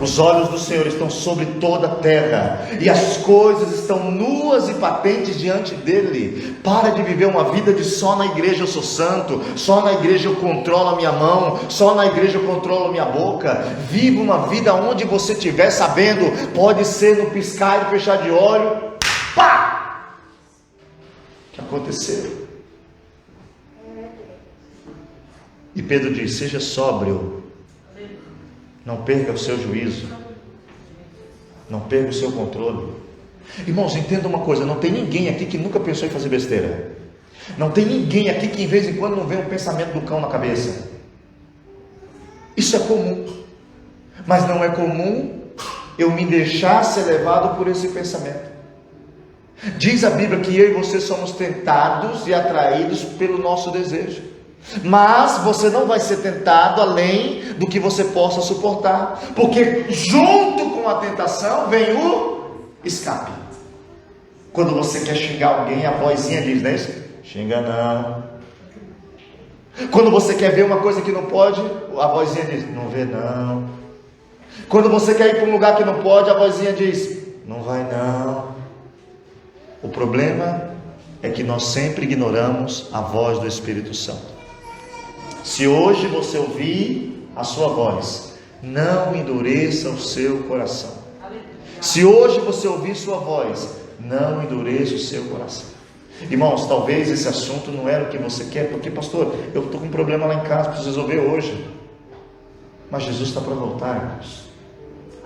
Os olhos do Senhor estão sobre toda a terra, e as coisas estão nuas e patentes diante dele. Para de viver uma vida de só na igreja eu sou santo, só na igreja eu controlo a minha mão, só na igreja eu controlo a minha boca. Viva uma vida onde você estiver sabendo, pode ser no piscar e fechar de olho, pá! O que aconteceu? E Pedro diz: seja sóbrio, não perca o seu juízo, não perca o seu controle. Irmãos, entenda uma coisa: não tem ninguém aqui que nunca pensou em fazer besteira. Não tem ninguém aqui que de vez em quando não vê um pensamento do cão na cabeça. Isso é comum. Mas não é comum eu me deixar ser levado por esse pensamento. Diz a Bíblia que eu e você somos tentados e atraídos pelo nosso desejo. Mas você não vai ser tentado além do que você possa suportar, porque junto com a tentação vem o escape. Quando você quer xingar alguém, a vozinha diz, né? Xinga não. Quando você quer ver uma coisa que não pode, a vozinha diz, não vê não. Quando você quer ir para um lugar que não pode, a vozinha diz, não vai não. O problema é que nós sempre ignoramos a voz do Espírito Santo. Se hoje você ouvir a sua voz, não endureça o seu coração. Se hoje você ouvir sua voz, não endureça o seu coração. Irmãos, talvez esse assunto não era o que você quer, porque pastor, eu estou com um problema lá em casa, preciso resolver hoje. Mas Jesus está para voltar, irmãos.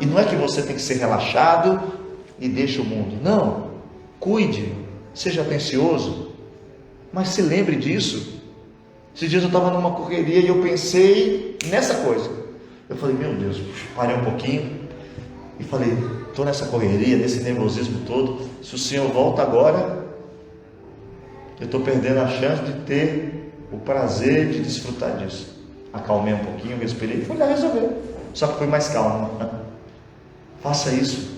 E não é que você tem que ser relaxado e deixa o mundo. Não, cuide, seja atencioso, mas se lembre disso. Esses dias eu estava numa correria e eu pensei nessa coisa. Eu falei, meu Deus, parei um pouquinho e falei, estou nessa correria, nesse nervosismo todo. Se o Senhor volta agora, eu estou perdendo a chance de ter o prazer de desfrutar disso. Acalmei um pouquinho, respirei e fui lá resolver. Só que foi mais calmo. Faça isso.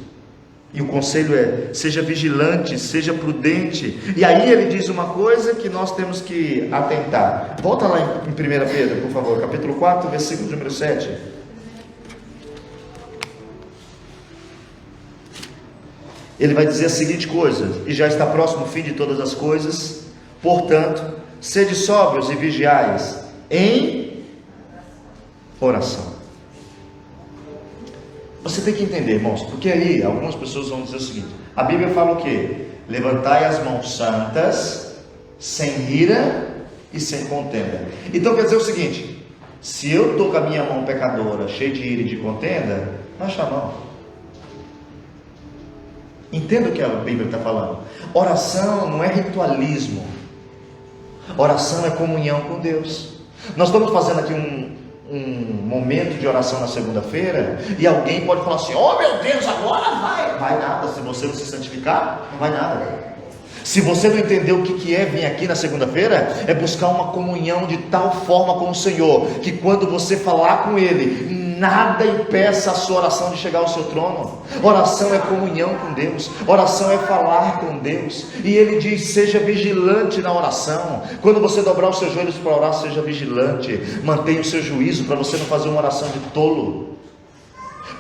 E o conselho é, seja vigilante, seja prudente. E aí ele diz uma coisa que nós temos que atentar. Volta lá em 1 Pedro, por favor, capítulo 4, versículo número 7. Ele vai dizer a seguinte coisa: e já está próximo o fim de todas as coisas, portanto, sede sóbrios e vigiais em oração. Você tem que entender, irmãos, porque aí algumas pessoas vão dizer o seguinte: a Bíblia fala o quê? Levantai as mãos santas, sem ira e sem contenda. Então quer dizer o seguinte: se eu estou com a minha mão pecadora, cheia de ira e de contenda, não acha não. Entenda o que a Bíblia está falando. Oração não é ritualismo. Oração é comunhão com Deus. Nós estamos fazendo aqui um momento de oração na segunda-feira, e alguém pode falar assim: oh meu Deus, agora vai nada. Se você não se santificar, não vai nada. Se você não entender o que é vir aqui na segunda-feira, é buscar uma comunhão de tal forma com o Senhor, que quando você falar com Ele, nada impeça a sua oração de chegar ao seu trono. Oração é comunhão com Deus, oração é falar com Deus, e Ele diz: seja vigilante na oração. Quando você dobrar os seus joelhos para orar, seja vigilante, mantenha o seu juízo, para você não fazer uma oração de tolo.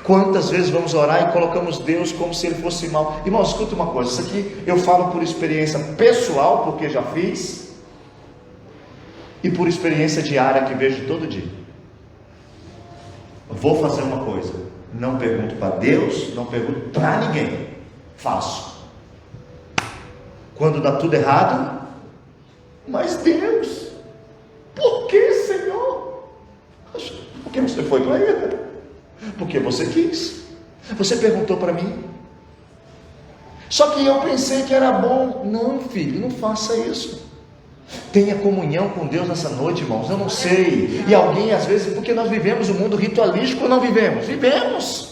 Quantas vezes vamos orar e colocamos Deus como se Ele fosse mal? Irmão, escuta uma coisa, isso aqui eu falo por experiência pessoal, porque já fiz, e por experiência diária que vejo todo dia. Vou fazer uma coisa, não pergunto para Deus, não pergunto para ninguém, faço. Quando dá tudo errado, mas Deus, por que, Senhor? Por que você foi para Ele? Porque você quis, você perguntou para mim. Só que eu pensei que era bom. Não, filho, não faça isso. Tenha comunhão com Deus nessa noite, irmãos. Eu não sei, e alguém às vezes, porque nós vivemos um mundo ritualístico ou não vivemos? Vivemos.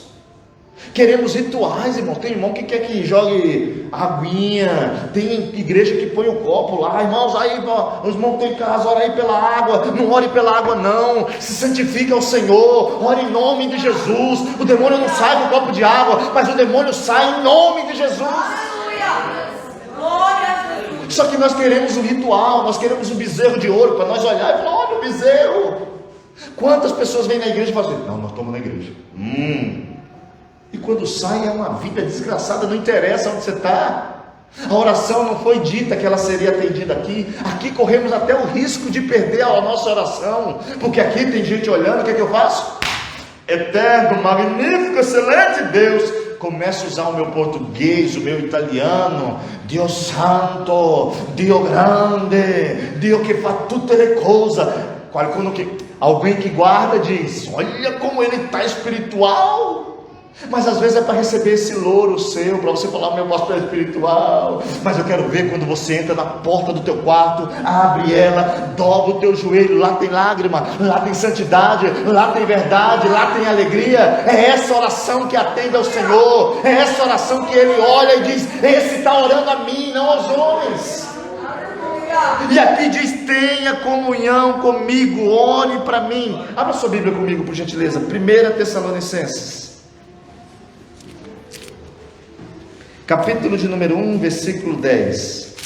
Queremos rituais, irmão. Tem irmão que quer que jogue aguinha, tem igreja que põe o copo lá. Irmãos, aí os irmãos estão em casa, ora aí pela água. Não ore pela água não, se santifique ao Senhor, ore em nome de Jesus. O demônio não sai do copo de água, mas o demônio sai em nome de Jesus. Só que nós queremos um ritual, nós queremos um bezerro de ouro, para nós olhar e falar: olha o bezerro. Quantas pessoas vêm na igreja e falam assim: não, nós estamos na igreja. E quando sai é uma vida desgraçada, não interessa onde você está. A oração não foi dita que ela seria atendida aqui. Aqui corremos até o risco de perder a nossa oração, porque aqui tem gente olhando. O que é que eu faço? Eterno, magnífico, excelente Deus. Começo a usar o meu português, o meu italiano. Dio santo, Dio grande, Dio que fa tutte le cose. Alguém que guarda diz: olha como ele está espiritual. Mas às vezes é para receber esse louro seu, para você falar: meu pastor é espiritual. Mas eu quero ver quando você entra na porta do teu quarto, abre ela, dobra o teu joelho, lá tem lágrima, lá tem santidade, lá tem verdade, lá tem alegria. É essa oração que atende ao Senhor, é essa oração que Ele olha e diz: esse está orando a mim, não aos homens. E aqui diz: tenha comunhão comigo, ore para mim. Abra sua Bíblia comigo, por gentileza. 1 Tessalonicenses, capítulo de número 1, versículo 10.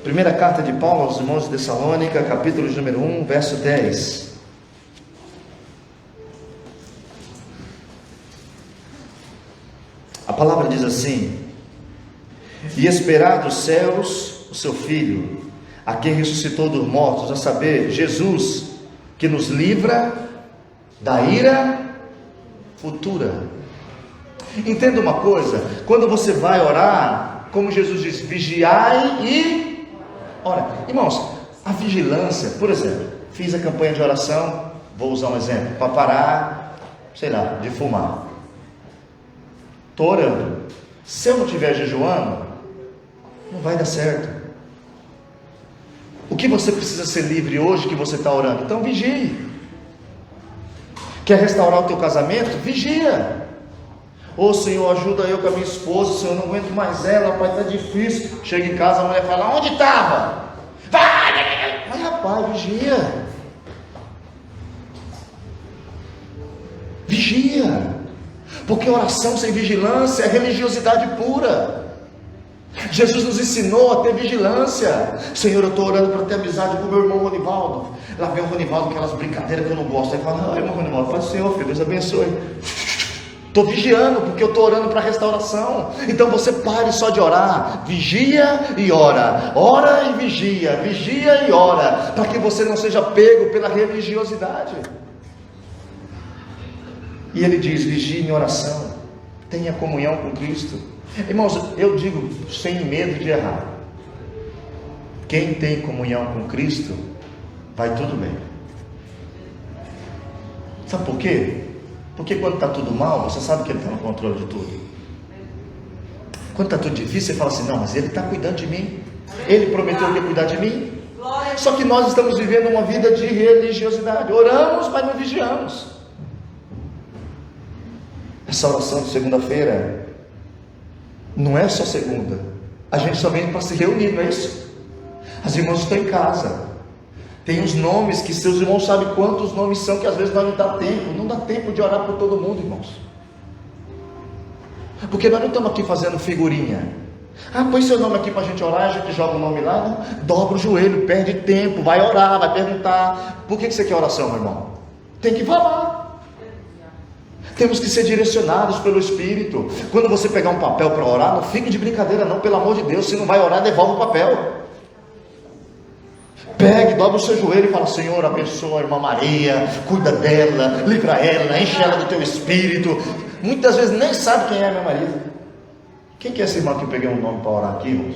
Primeira carta de Paulo aos irmãos de Tessalônica, capítulo de número 1, verso 10. A palavra diz assim: e esperar dos céus o seu Filho, a quem ressuscitou dos mortos, a saber, Jesus, que nos livra da ira futura. Entenda uma coisa: quando você vai orar, como Jesus diz, vigiai e ora. Irmãos, a vigilância, por exemplo, fiz a campanha de oração, vou usar um exemplo, para parar, sei lá, de fumar. Estou orando. Se eu não estiver jejuando, não vai dar certo. O que você precisa ser livre hoje que você está orando? Então vigie. Quer restaurar o teu casamento? Vigia. Ô Senhor, ajuda eu com a minha esposa, Senhor, eu não aguento mais ela, pai, está difícil. Chega em casa, a mulher fala: onde estava? Vai! Mas rapaz, vigia. Vigia. Porque oração sem vigilância é religiosidade pura. Jesus nos ensinou a ter vigilância. Senhor, eu estou orando para ter amizade com o meu irmão Ronivaldo. Lá vem o Ronivaldo, aquelas brincadeiras que eu não gosto. Aí fala: irmão Ronivaldo, faz o Senhor, filho, Deus abençoe. Estou vigiando, porque eu estou orando para restauração. Então você pare só de orar. Vigia e ora. Ora e vigia. Vigia e ora. Para que você não seja pego pela religiosidade. E ele diz: vigie em oração. Tenha comunhão com Cristo. Irmãos, eu digo sem medo de errar: quem tem comunhão com Cristo, vai tudo bem. Sabe por quê? Porque quando está tudo mal, você sabe que Ele está no controle de tudo. Quando está tudo difícil, você fala assim: não, mas Ele está cuidando de mim. Ele prometeu que ia cuidar de mim. Só que nós estamos vivendo uma vida de religiosidade. Oramos, mas não vigiamos. Essa oração de segunda-feira não é só segunda. A gente só vem para se reunir, não é isso? As irmãs estão em casa. Tem os nomes que seus irmãos sabem quantos nomes são, que às vezes nós não dá tempo. Não dá tempo de orar por todo mundo, irmãos. Porque nós não estamos aqui fazendo figurinha. Põe seu nome aqui para a gente orar, a gente joga o nome lá, não. Dobra o joelho, perde tempo, vai orar, vai perguntar: por que você quer oração, meu irmão? Tem que falar. Temos que ser direcionados pelo Espírito. Quando você pegar um papel para orar, não fique de brincadeira não, pelo amor de Deus. Se não vai orar, devolve o papel. Pegue, dobra o seu joelho e fala: Senhor, abençoa a irmã Maria, cuida dela, livra ela, enche ela do teu Espírito. Muitas vezes nem sabe quem é a minha Maria. Quem que é esse irmão que eu peguei um nome para orar aqui, irmãos?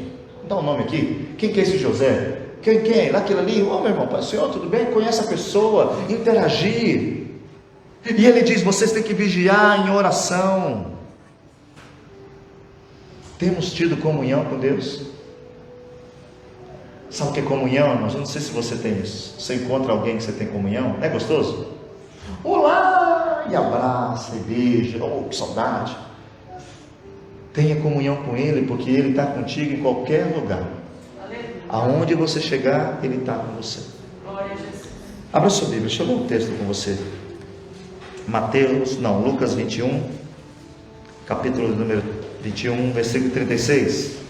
Dá um nome aqui. Quem que é esse José? Quem é? Aquele ali? Meu irmão, Pai, Senhor, tudo bem? Conhece a pessoa, interagir. E ele diz: vocês têm que vigiar em oração. Temos tido comunhão com Deus? Sabe o que é comunhão, irmãos? Eu não sei se você tem isso. Você encontra alguém que você tem comunhão? É gostoso? Olá! E abraça, e beija. Oh, que saudade! Tenha comunhão com Ele, porque Ele está contigo em qualquer lugar. Aonde você chegar, Ele está com você. Abra sua Bíblia, deixa eu ler um texto com você. Lucas 21, capítulo número 21, versículo 36.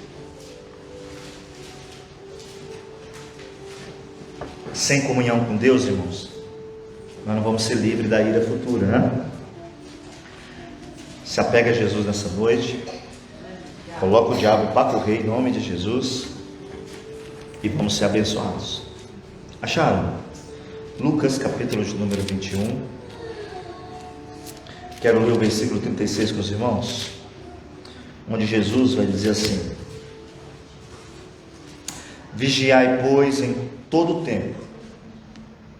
Sem comunhão com Deus, irmãos, nós não vamos ser livres da ira futura, né? Se apega a Jesus nessa noite. Coloca o diabo para correr em nome de Jesus e vamos ser abençoados. Acharam? Lucas capítulo de número 21. Quero ler o versículo 36 com os irmãos, onde Jesus vai dizer assim: vigiai, pois, em todo o tempo,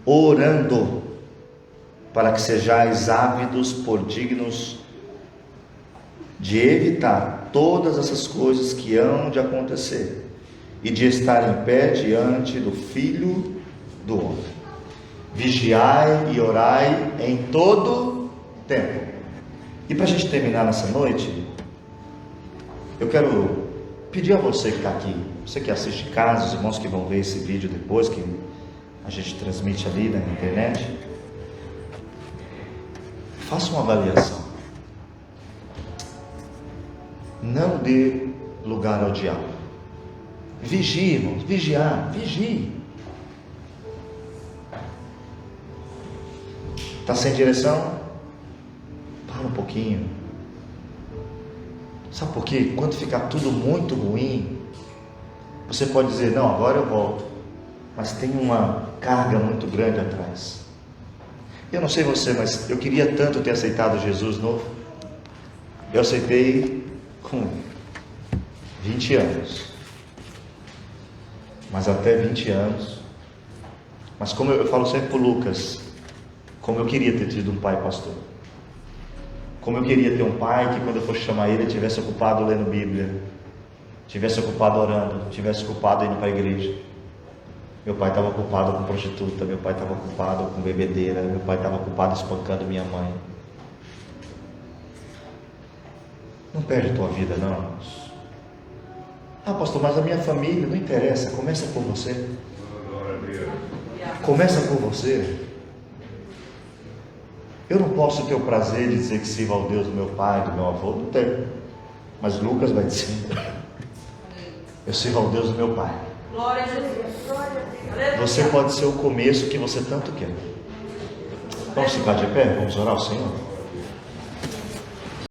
orando, para que sejais ávidos por dignos de evitar todas essas coisas que hão de acontecer e de estar em pé diante do Filho do Homem. Vigiai e orai em todo tempo. E para a gente terminar nessa noite, eu quero pedir a você que está aqui, você que assiste em casa, os irmãos que vão ver esse vídeo depois, que a gente transmite ali na internet, faça uma avaliação. Não dê lugar ao diabo. Vigie, irmãos, vigie. Está sem direção? Para um pouquinho. Sabe por quê? Quando ficar tudo muito ruim, você pode dizer: não, agora eu volto. Mas tem uma carga muito grande atrás. Eu não sei você, mas eu queria tanto ter aceitado Jesus novo. Eu aceitei com 20 anos. Mas até 20 anos. Mas como eu falo sempre para o Lucas, como eu queria ter tido um pai pastor. Como eu queria ter um pai que quando eu fosse chamar ele estivesse ocupado lendo Bíblia, estivesse ocupado orando, estivesse ocupado indo para a igreja. Meu pai estava ocupado com prostituta, meu pai estava ocupado com bebedeira, meu pai estava ocupado espancando minha mãe. Não perde a tua vida não, irmãos. Pastor, mas a minha família, não interessa, começa por você. Começa por você. Eu não posso ter o prazer de dizer que sirva ao Deus do meu pai, do meu avô, não tenho. Mas Lucas vai dizer: eu sirvo ao Deus do meu pai. Glória a Jesus. Você pode ser o começo que você tanto quer. Vamos ficar de pé? Vamos orar ao Senhor?